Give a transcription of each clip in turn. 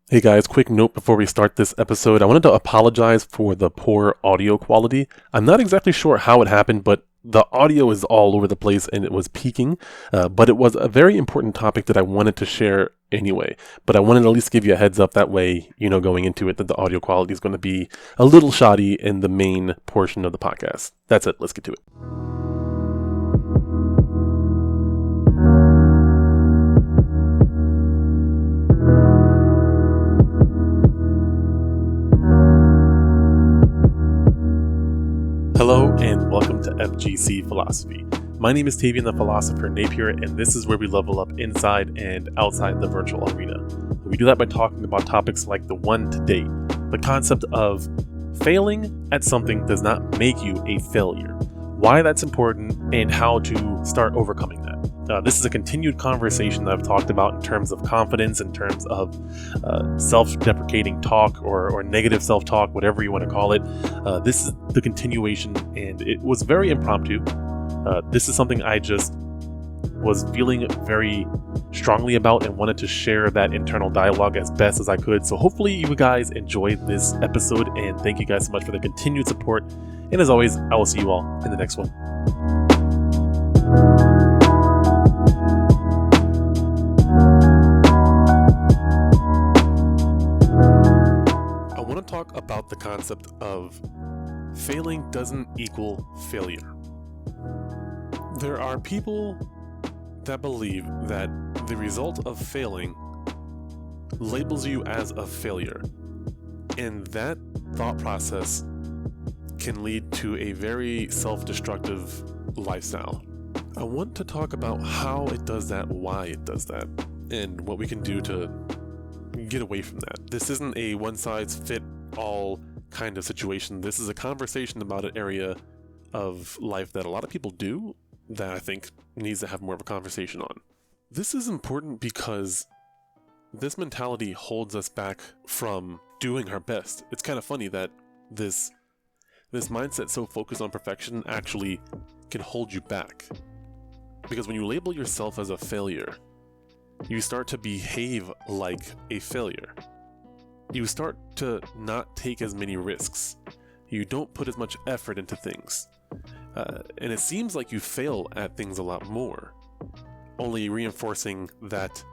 Hey guys, quick note before we start this episode. I wanted to apologize for the poor audio quality. I'm not exactly sure how it happened, but the audio is all over the place and it was peaking. But it was a very important topic that I wanted to share anyway. But I wanted to at least give you a heads up that way, going into it, that the audio quality is going to be a little shoddy in the main portion of the podcast. That's it. Let's get to it. Hello and welcome to FGC Philosophy. My name is Tavian the Philosopher Napier, and this is where we level up inside and outside the virtual arena. We do that by talking about topics like the one to date, the concept of failing at something does not make you a failure, why that's important, and how to start overcoming that. This is a continued conversation that I've talked about in terms of confidence, in terms of self-deprecating talk or negative self-talk, whatever you want to call it. This is the continuation, and it was very impromptu. This is something I just was feeling very strongly about and wanted to share that internal dialogue as best as I could. So hopefully you guys enjoyed this episode, and thank you guys so much for the continued support. And as always, I will see you all in the next one. I want to talk about the concept of failing doesn't equal failure. There are people that believe that the result of failing labels you as a failure, and that thought process can lead to a very self-destructive lifestyle. I want to talk about how it does that, why it does that, and what we can do to get away from that. This isn't a one-size-fits-all kind of situation. This is a conversation about an area of life that a lot of people do that I think needs to have more of a conversation on. This is important because this mentality holds us back from doing our best. It's kind of funny that this mindset so focused on perfection actually can hold you back. Because when you label yourself as a failure, you start to behave like a failure. You start to not take as many risks. You don't put as much effort into things. And it seems like you fail at things a lot more, only reinforcing that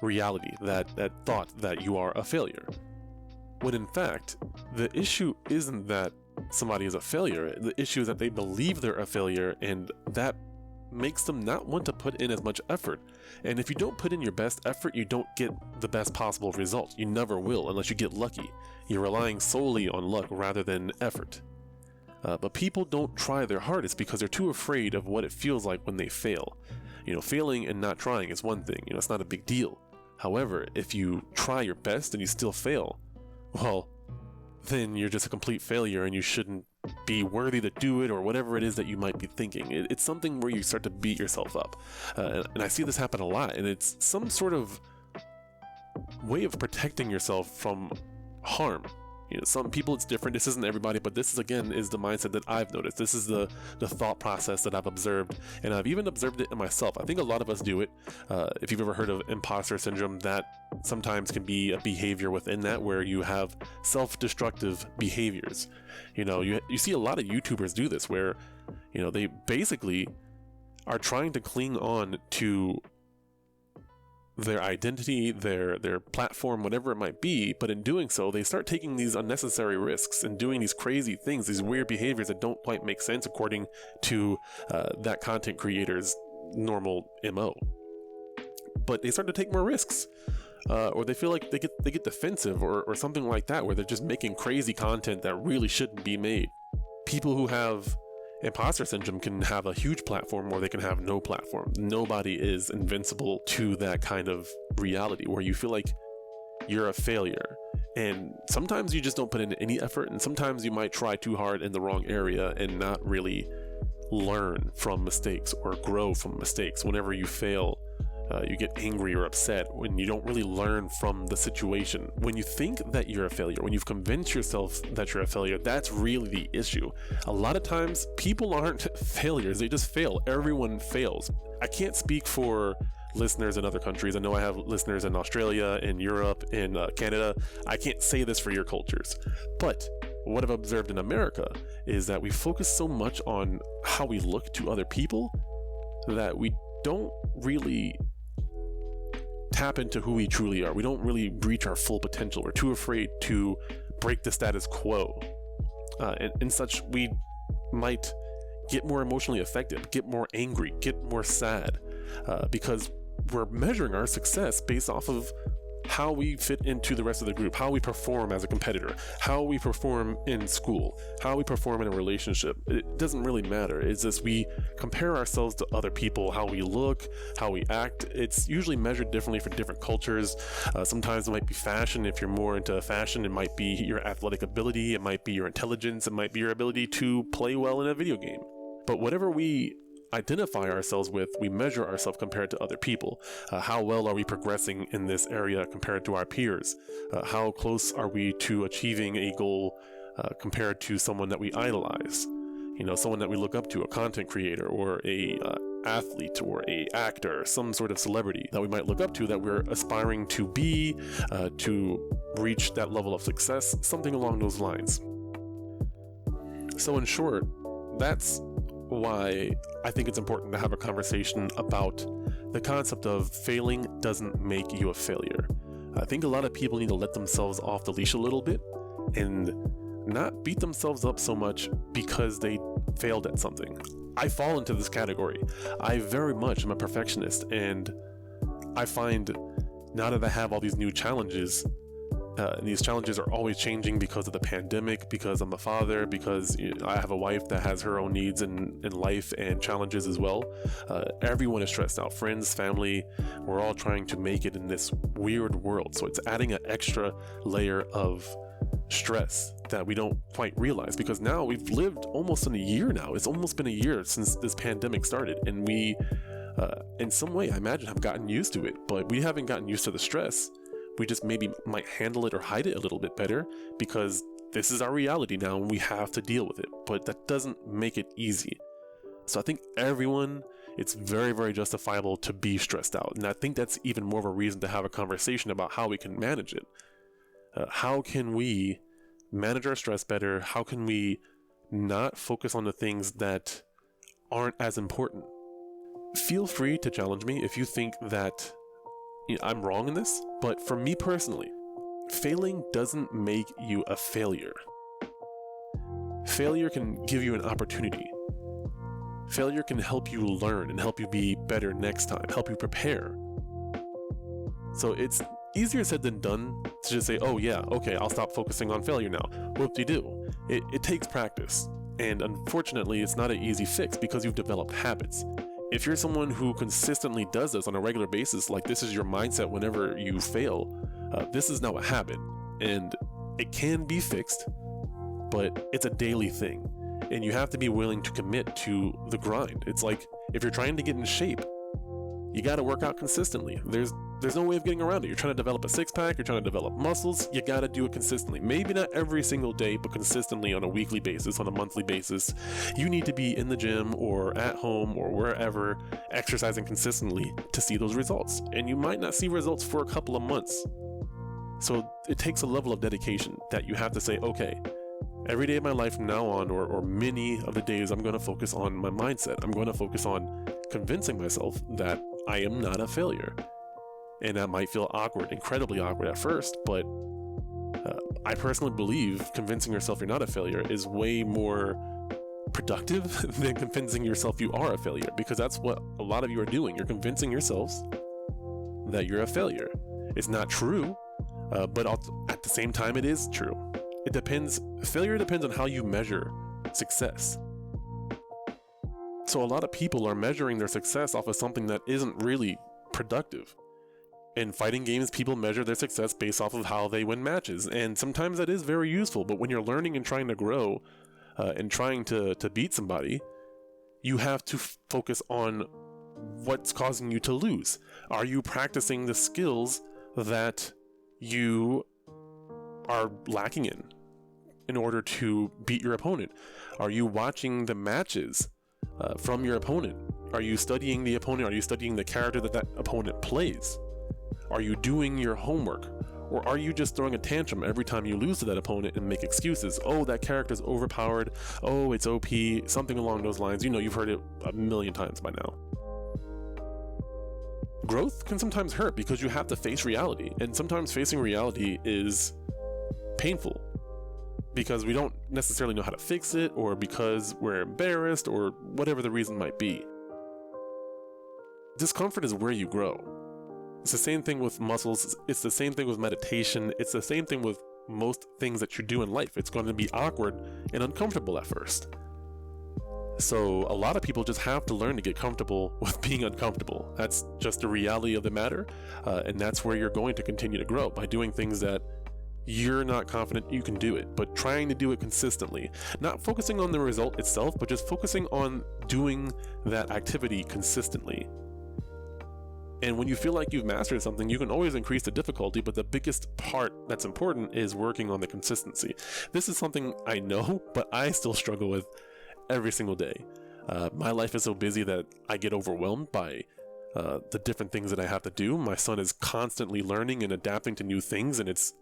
reality, that thought that you are a failure. When in fact, the issue isn't that somebody is a failure. The issue is that they believe they're a failure, and that makes them not want to put in as much effort. And if you don't put in your best effort, you don't get the best possible result. You never will unless you get lucky. You're relying solely on luck rather than effort. But people don't try their hardest because they're too afraid of what it feels like when they fail. Failing and not trying is one thing. It's not a big deal. However, if you try your best and you still fail, well, then you're just a complete failure and you shouldn't be worthy to do it, or whatever it is that you might be thinking. It's something where you start to beat yourself up. And I see this happen a lot, and it's some sort of way of protecting yourself from harm. Some people it's different. This isn't everybody, but this is the mindset that I've noticed. This is the thought process that I've observed, and I've even observed it in myself. I think a lot of us do it. If you've ever heard of imposter syndrome, that sometimes can be a behavior within that where you have self-destructive behaviors. You see a lot of YouTubers do this where, they basically are trying to cling on to their identity, their platform, whatever it might be, but in doing so, they start taking these unnecessary risks and doing these crazy things, these weird behaviors that don't quite make sense according to that content creator's normal MO. But they start to take more risks, or they feel like they get defensive or something like that, where they're just making crazy content that really shouldn't be made. People who have imposter syndrome can have a huge platform, or they can have no platform. Nobody is invincible to that kind of reality where you feel like you're a failure. And sometimes you just don't put in any effort, and sometimes you might try too hard in the wrong area and not really learn from mistakes or grow from mistakes. Whenever you fail, you get angry or upset when you don't really learn from the situation. When you think that you're a failure, when you've convinced yourself that you're a failure, that's really the issue. A lot of times, people aren't failures, they just fail. Everyone fails. I can't speak for listeners in other countries. I know I have listeners in Australia, in Europe, in Canada. I can't say this for your cultures, but what I've observed in America is that we focus so much on how we look to other people that we don't really tap into who we truly are. We don't really reach our full potential. We're too afraid to break the status quo. And such, we might get more emotionally affected, get more angry, get more sad, because we're measuring our success based off of how we fit into the rest of the group, how we perform as a competitor, how we perform in school, how we perform in a relationship. It doesn't really matter. It's just we compare ourselves to other people, how we look, how we act. It's usually measured differently for different cultures. Sometimes it might be fashion. If you're more into fashion, it might be your athletic ability, it might be your intelligence, it might be your ability to play well in a video game. But whatever we identify ourselves with, we measure ourselves compared to other people. How well are we progressing in this area compared to our peers? How close are we to achieving a goal compared to someone that we idolize? Someone that we look up to, a content creator or a athlete or a actor, some sort of celebrity that we might look up to, that we're aspiring to be, to reach that level of success, something along those lines. So in short, that's why I think it's important to have a conversation about the concept of failing doesn't make you a failure. I think a lot of people need to let themselves off the leash a little bit and not beat themselves up so much because they failed at something. I fall into this category. I very much am a perfectionist, and I find now that I have all these new challenges, and these challenges are always changing because of the pandemic, because I'm a father, because I have a wife that has her own needs in life and challenges as well. Everyone is stressed out. Friends, family, we're all trying to make it in this weird world. So it's adding an extra layer of stress that we don't quite realize, because now we've lived almost in a year now. It's almost been a year since this pandemic started, and we, in some way, I imagine, have gotten used to it, but we haven't gotten used to the stress. We just maybe might handle it or hide it a little bit better because this is our reality now and we have to deal with it. But that doesn't make it easy. So I think everyone, it's very, very justifiable to be stressed out. And I think that's even more of a reason to have a conversation about how we can manage it. How can we manage our stress better? How can we not focus on the things that aren't as important? Feel free to challenge me if you think that I'm wrong in this, but for me personally, failing doesn't make you a failure. Failure can give you an opportunity. Failure can help you learn and help you be better next time, help you prepare. So it's easier said than done to just say, oh yeah, okay, I'll stop focusing on failure now. Whoop-de-doo. It takes practice. And unfortunately, it's not an easy fix because you've developed habits. If you're someone who consistently does this on a regular basis, like this is your mindset whenever you fail, this is now a habit, and it can be fixed, but it's a daily thing, and you have to be willing to commit to the grind. It's like if you're trying to get in shape, you got to work out consistently. There's no way of getting around it. You're trying to develop a six-pack, you're trying to develop muscles, you got to do it consistently. Maybe not every single day, but consistently on a weekly basis, on a monthly basis. You need to be in the gym or at home or wherever, exercising consistently to see those results. And you might not see results for a couple of months. So it takes a level of dedication that you have to say, okay, every day of my life from now on, or many of the days, I'm going to focus on my mindset. I'm going to focus on convincing myself that I am not a failure. And that might feel awkward, incredibly awkward at first, but I personally believe convincing yourself you're not a failure is way more productive than convincing yourself you are a failure, because that's what a lot of you are doing. You're convincing yourselves that you're a failure. It's not true, but at the same time, it is true. It depends. Failure depends on how you measure success. So a lot of people are measuring their success off of something that isn't really productive. In fighting games, people measure their success based off of how they win matches, and sometimes that is very useful, but when you're learning and trying to grow and trying to beat somebody, you have to focus on what's causing you to lose. Are you practicing the skills that you are lacking in order to beat your opponent? Are you watching the matches from your opponent Are you studying the opponent? Are you studying the character that opponent plays? Are you doing your homework? Or are you just throwing a tantrum every time you lose to that opponent and make excuses? Oh, that character's overpowered. Oh, it's OP. Something along those lines. You've heard it a million times by now. Growth can sometimes hurt because you have to face reality. And sometimes facing reality is painful because we don't necessarily know how to fix it, or because we're embarrassed, or whatever the reason might be. Discomfort is where you grow. It's the same thing with muscles. It's the same thing with meditation. It's the same thing with most things that you do in life. It's going to be awkward and uncomfortable at first. So a lot of people just have to learn to get comfortable with being uncomfortable. That's just the reality of the matter. And that's where you're going to continue to grow, by doing things that you're not confident you can do it, but trying to do it consistently. Not focusing on the result itself, but just focusing on doing that activity consistently. And when you feel like you've mastered something, you can always increase the difficulty, but the biggest part that's important is working on the consistency. This is something I know, but I still struggle with every single day. My life is so busy that I get overwhelmed by the different things that I have to do. My son is constantly learning and adapting to new things, and it's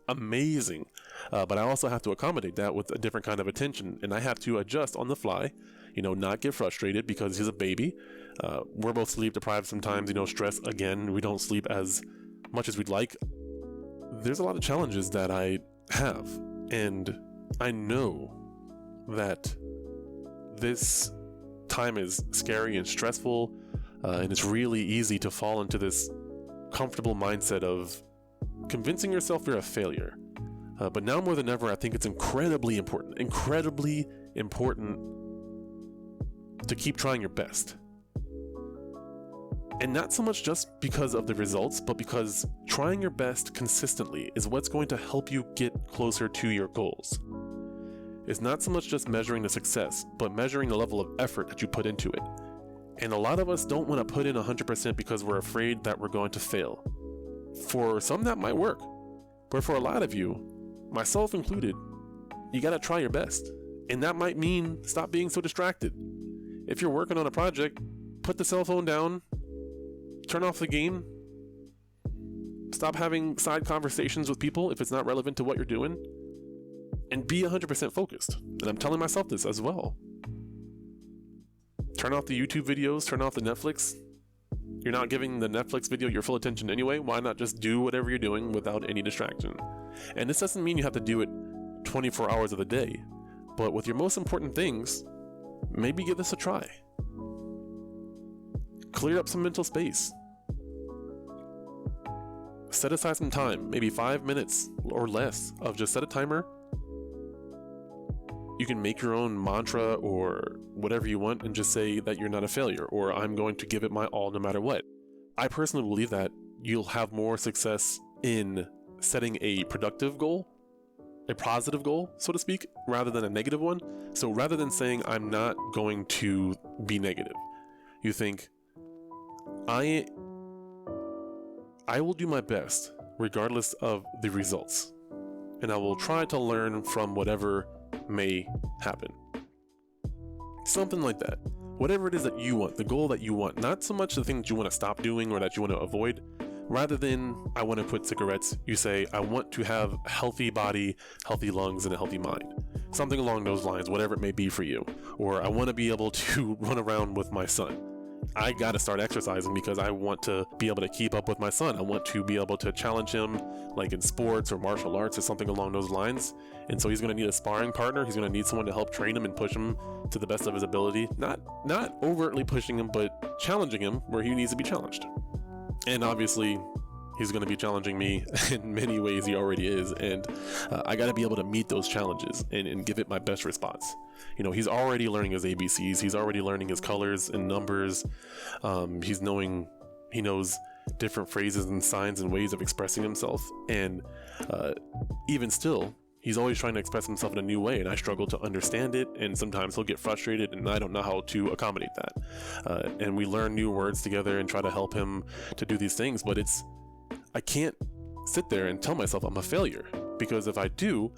amazing. But I also have to accommodate that with a different kind of attention, and I have to adjust on the fly, not get frustrated because he's a baby. We're both sleep deprived sometimes, stress. Again, we don't sleep as much as we'd like. There's a lot of challenges that I have, and I know that this time is scary and stressful, and it's really easy to fall into this comfortable mindset of convincing yourself you're a failure. But now more than ever, I think it's incredibly important to keep trying your best. And not so much just because of the results, but because trying your best consistently is what's going to help you get closer to your goals. It's not so much just measuring the success, but measuring the level of effort that you put into it. And a lot of us don't want to put in 100% because we're afraid that we're going to fail. For some, that might work. But for a lot of you, myself included, you gotta try your best. And that might mean stop being so distracted. If you're working on a project, put the cell phone down, turn off the game, stop having side conversations with people if it's not relevant to what you're doing, and be 100% focused. And I'm telling myself this as well. Turn off the YouTube videos, turn off the Netflix. You're not giving the Netflix video your full attention anyway. Why not just do whatever you're doing without any distraction? And this doesn't mean you have to do it 24 hours of the day, but with your most important things, maybe give this a try. Clear up some mental space. Set aside some time, maybe 5 minutes or less, of just set a timer. You can make your own mantra or whatever you want and just say that you're not a failure, or I'm going to give it my all no matter what. I personally believe that you'll have more success in setting a productive goal, a positive goal, so to speak, rather than a negative one. So rather than saying I'm not going to be negative, you think I will do my best regardless of the results, and I will try to learn from whatever may happen. Something like that. Whatever it is that you want, the goal that you want, not so much the thing that you want to stop doing or that you want to avoid. Rather than I want to quit cigarettes, you say I want to have a healthy body, healthy lungs, and a healthy mind. Something along those lines, whatever it may be for you. Or I want to be able to run around with my son. I gotta start exercising because I want to be able to keep up with my son. I want to be able to challenge him, like in sports or martial arts or something along those lines. And so he's gonna need a sparring partner. He's gonna need someone to help train him and push him to the best of his ability. Not overtly pushing him, but challenging him where he needs to be challenged. And obviously, he's going to be challenging me in many ways. He already is. And I got to be able to meet those challenges and give it my best response. He's already learning his ABCs. He's already learning his colors and numbers. He knows different phrases and signs and ways of expressing himself. And even still, he's always trying to express himself in a new way, and I struggle to understand it, and sometimes he'll get frustrated, and I don't know how to accommodate that. And we learn new words together and try to help him to do these things, but I can't sit there and tell myself I'm a failure, because if I do,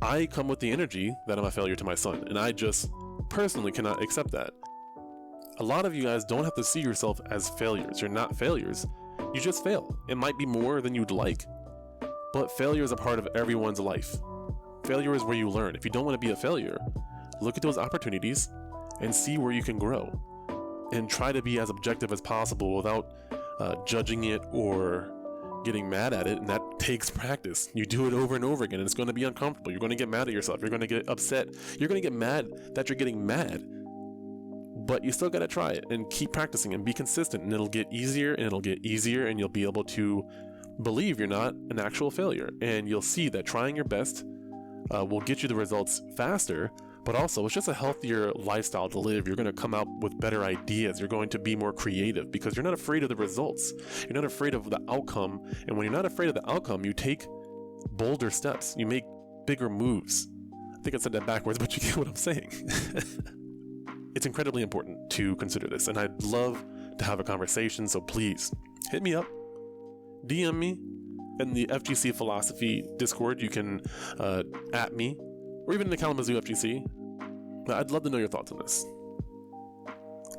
I come with the energy that I'm a failure to my son, and I just personally cannot accept that. A lot of you guys don't have to see yourself as failures. You're not failures. You just fail. It might be more than you'd like, but failure is a part of everyone's life. Failure is where you learn. If you don't want to be a failure, look at those opportunities and see where you can grow. And try to be as objective as possible without judging it or getting mad at it. And that takes practice. You do it over and over again, and it's going to be uncomfortable. You're going to get mad at yourself. You're going to get upset. You're going to get mad that you're getting mad. But you still got to try it and keep practicing and be consistent. And it'll get easier and it'll get easier, and you'll be able to believe you're not an actual failure. And you'll see that trying your best will get you the results faster. But also, it's just a healthier lifestyle to live. You're going to come out with better ideas. You're going to be more creative because you're not afraid of the results. You're not afraid of the outcome. And when you're not afraid of the outcome, you take bolder steps. You make bigger moves. I think I said that backwards, but you get what I'm saying. It's incredibly important to consider this, and I'd love to have a conversation. So please hit me up, DM me in the FGC Philosophy Discord. You can at me, or even in the Kalamazoo FGC. I'd love to know your thoughts on this.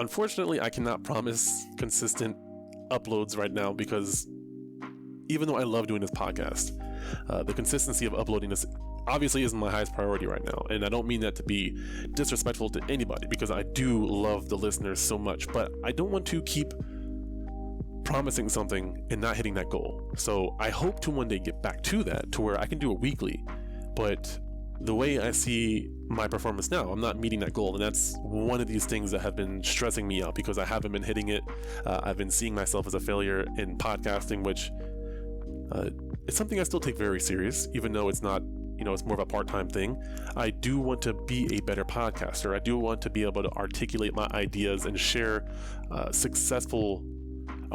Unfortunately, I cannot promise consistent uploads right now because even though I love doing this podcast, the consistency of uploading this obviously isn't my highest priority right now. And I don't mean that to be disrespectful to anybody because I do love the listeners so much, but I don't want to keep promising something and not hitting that goal. So I hope to one day get back to that, to where I can do it weekly. But the way I see my performance now, I'm not meeting that goal. And that's one of these things that have been stressing me out because I haven't been hitting it. I've been seeing myself as a failure in podcasting, which it's something I still take very serious, even though it's not, it's more of a part-time thing. I do want to be a better podcaster. I do want to be able to articulate my ideas and share I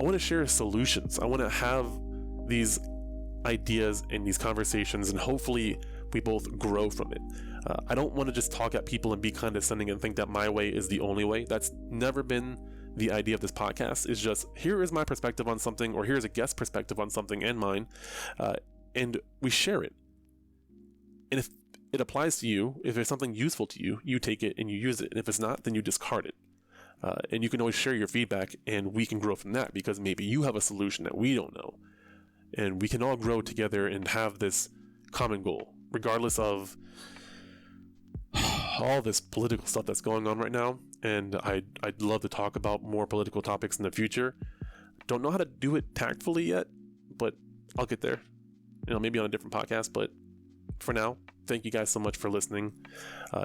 want to share solutions. I want to have these ideas and these conversations, and hopefully we both grow from it. I don't want to just talk at people and be condescending and think that my way is the only way. That's never been the idea of this podcast. It's just, here is my perspective on something, or here's a guest perspective on something and mine, and we share it. And if it applies to you, if there's something useful to you, you take it and you use it. And if it's not, then you discard it. And you can always share your feedback, and we can grow from that because maybe you have a solution that we don't know. And we can all grow together and have this common goal, regardless of all this political stuff that's going on right now. And I'd love to talk about more political topics in the future. Don't know how to do it tactfully yet, but I'll get there. Maybe on a different podcast, but for now, thank you guys so much for listening.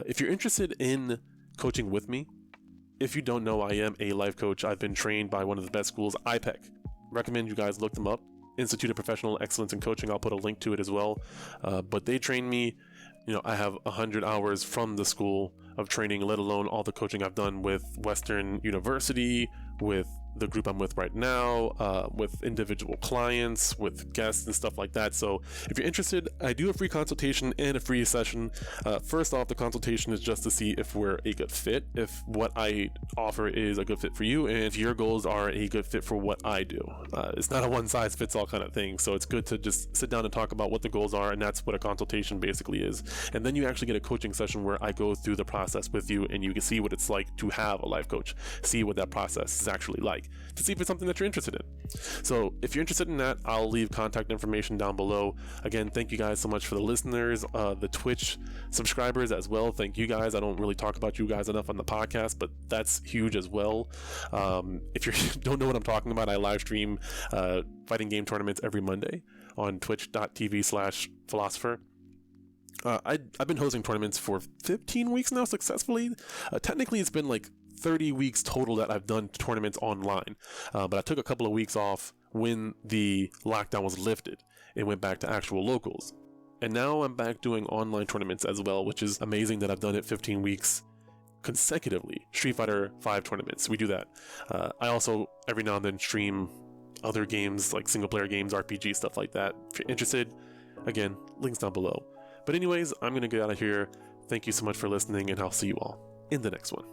If you're interested in coaching with me, if you don't know, I am a life coach. I've been trained by one of the best schools, IPEC. Recommend you guys look them up. Institute of Professional Excellence in Coaching. I'll put a link to it as well. But they train me. I have 100 hours from the school of training, let alone all the coaching I've done with Western University, with the group I'm with right now, with individual clients, with guests and stuff like that. So if you're interested, I do a free consultation and a free session. First off, the consultation is just to see if we're a good fit, if what I offer is a good fit for you, and if your goals are a good fit for what I do. It's not a one-size-fits-all kind of thing, so it's good to just sit down and talk about what the goals are, and that's what a consultation basically is. And then you actually get a coaching session where I go through the process with you, and you can see what it's like to have a life coach, see what that process is actually like, to see if it's something that you're interested in. So if you're interested in that, I'll leave contact information down below. Again, thank you guys so much for the listeners, the Twitch subscribers as well. Thank you guys. I don't really talk about you guys enough on the podcast, but that's huge as well. If you don't know what I'm talking about, I live stream fighting game tournaments every Monday on twitch.tv/philosopher. I've been hosting tournaments for 15 weeks now successfully. Technically, it's been like 30 weeks total that I've done tournaments online. But I took a couple of weeks off when the lockdown was lifted and went back to actual locals. And now I'm back doing online tournaments as well, which is amazing that I've done it 15 weeks consecutively. Street Fighter 5 tournaments, we do that. I also every now and then stream other games like single player games, RPG, stuff like that. If you're interested, again, links down below. But anyways, I'm going to get out of here. Thank you so much for listening, and I'll see you all in the next one.